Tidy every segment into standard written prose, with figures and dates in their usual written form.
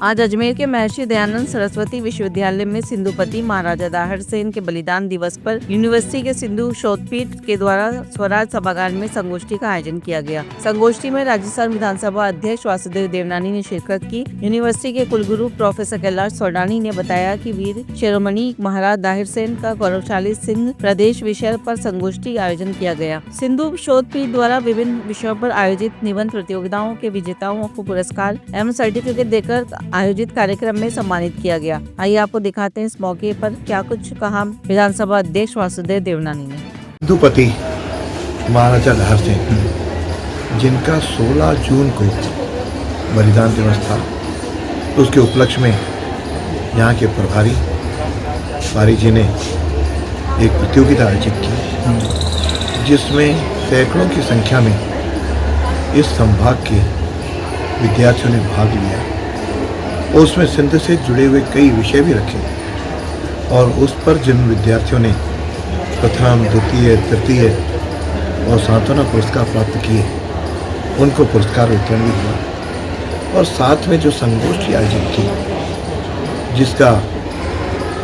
आज अजमेर के महर्षि दयानंद सरस्वती विश्वविद्यालय में सिंधुपति महाराजा दाहिर सेन के बलिदान दिवस पर यूनिवर्सिटी के सिंधु शोधपीठ के द्वारा स्वराज सभागार में संगोष्ठी का आयोजन किया गया। संगोष्ठी में राजस्थान विधानसभा अध्यक्ष वासुदेव देवनानी ने शिरकत की। यूनिवर्सिटी के कुलगुरु प्रोफेसर कैलाश सोडानी ने बताया कि वीर शिरोमणि महाराज दाहिर सेन का गौरवशाली सिंध प्रदेश विषय पर संगोष्ठी आयोजन किया गया। सिंधु शोधपीठ द्वारा विभिन्न विषयों पर आयोजित निबंध प्रतियोगिताओं के विजेताओं को पुरस्कार एवं सर्टिफिकेट देकर आयोजित कार्यक्रम में सम्मानित किया गया। आइए आपको दिखाते हैं इस मौके पर क्या कुछ कहा विधानसभा अध्यक्ष वासुदेव देवनानी ने। सिंधुपति महाराजा दाहिर सेन जिनका 16 जून को बलिदान दिवस था, उसके उपलक्ष्य में यहाँ के प्रभारी पारी जी ने एक प्रतियोगिता आयोजित की, जिसमें सैकड़ों की संख्या में इस संभाग के विद्यार्थियों ने भाग लिया। उसमें सिंध से जुड़े हुए कई विषय भी रखे और उस पर जिन विद्यार्थियों ने प्रथम, द्वितीय, तृतीय और सांत्वना पुरस्कार प्राप्त किए, उनको पुरस्कार वितरण भी हुआ। और साथ में जो संगोष्ठी आयोजित की, जिसका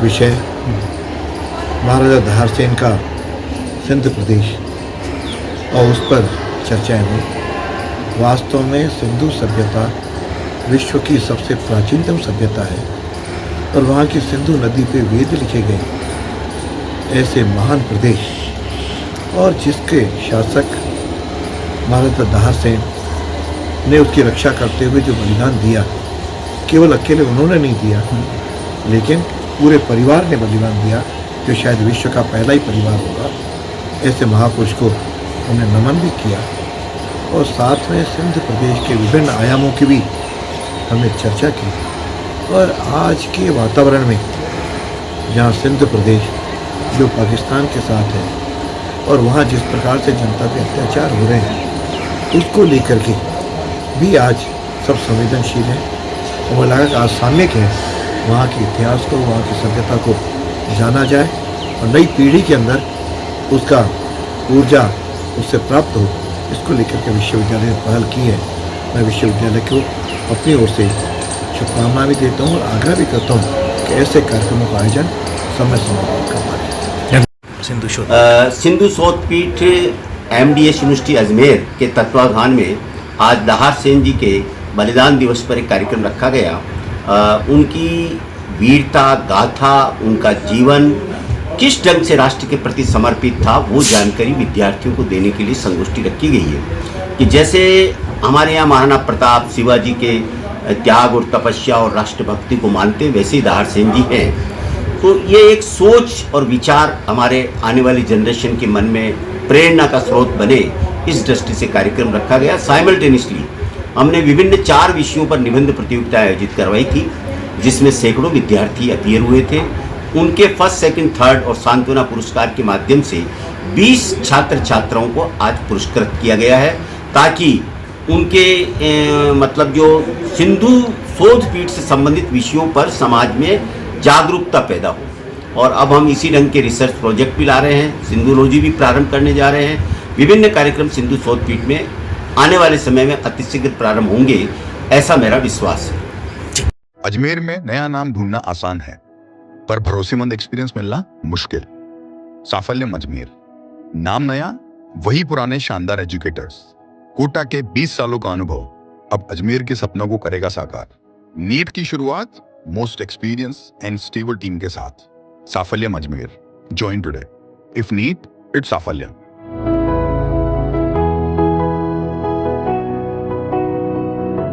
विषय महाराजा दाहिर सेन का सिंध प्रदेश और उस पर चर्चाएं हुई। वास्तव में सिंधु सभ्यता विश्व की सबसे प्राचीनतम सभ्यता है और वहाँ की सिंधु नदी पे वेद लिखे गए। ऐसे महान प्रदेश और जिसके शासक महाराजा दाहिर सेन ने उसकी रक्षा करते हुए जो बलिदान दिया, केवल अकेले उन्होंने नहीं दिया, लेकिन पूरे परिवार ने बलिदान दिया, जो शायद विश्व का पहला ही परिवार होगा। ऐसे महापुरुष को उन्हें नमन भी किया और साथ में सिंध प्रदेश के विभिन्न आयामों की भी हमने चर्चा की। और आज के वातावरण में जहाँ सिंध प्रदेश जो पाकिस्तान के साथ है और वहाँ जिस प्रकार से जनता पे अत्याचार हो रहे हैं, उसको लेकर के भी आज सब संवेदनशील हैं। और मुझे लगा कि आज सामयिक है वहाँ के इतिहास को, वहाँ की सभ्यता को जाना जाए और नई पीढ़ी के अंदर उसका ऊर्जा उससे प्राप्त हो, इसको लेकर के विश्वविद्यालय ने पहल की है। मैं विश्वविद्यालय को अपनी ओर से शुभकामना भी देता हूँ और आग्रह भी करता हूँ कि ऐसे कार्यक्रमों का आयोजन समय पर करवाएं। सिंधु शोधपीठ MDS यूनिवर्सिटी अजमेर के तत्वाधान में आज दाहिर सेन जी के बलिदान दिवस पर एक कार्यक्रम रखा गया। उनकी वीरता गाथा, उनका जीवन किस ढंग से राष्ट्र के प्रति समर्पित था, वो जानकारी विद्यार्थियों को देने के लिए संगोष्ठी रखी गई है। कि जैसे हमारे यहाँ महाराणा प्रताप शिवाजी के त्याग और तपस्या और राष्ट्रभक्ति को मानते, वैसे ही दाहिर सेन जी हैं। तो ये एक सोच और विचार हमारे आने वाली जनरेशन के मन में प्रेरणा का स्रोत बने, इस दृष्टि से कार्यक्रम रखा गया। साइमल्टेनियसली हमने विभिन्न 4 विषयों पर निबंध प्रतियोगिता आयोजित करवाई थी, जिसमें सैकड़ों विद्यार्थी अपीयर हुए थे। उनके फर्स्ट, सेकंड, थर्ड और सांत्वना पुरस्कार के माध्यम से 20 छात्र छात्राओं को आज पुरस्कृत किया गया है, ताकि उनके मतलब जो सिंधु शोधपीठ से संबंधित विषयों पर समाज में जागरूकता पैदा हो। और अब हम इसी ढंग के रिसर्च प्रोजेक्ट भी ला रहे हैं, सिंधुलॉजी भी प्रारंभ करने जा रहे हैं। विभिन्न कार्यक्रम सिंधु शोधपीठ में आने वाले समय में अतिशीघ्र प्रारंभ होंगे, ऐसा मेरा विश्वास है। अजमेर में नया नाम ढूंढना आसान है, पर भरोसेमंद एक्सपीरियंस मिलना मुश्किल। साफल्यम अजमेर, नाम नया, वही पुराने शानदार एजुकेटर्स। कोटा के 20 सालों का अनुभव अब अजमेर के सपनों को करेगा साकार। नीट की शुरुआत most experience and stable team के साथ। Saphalyam Ajmer, join today. If NEET, it's साफल्यम।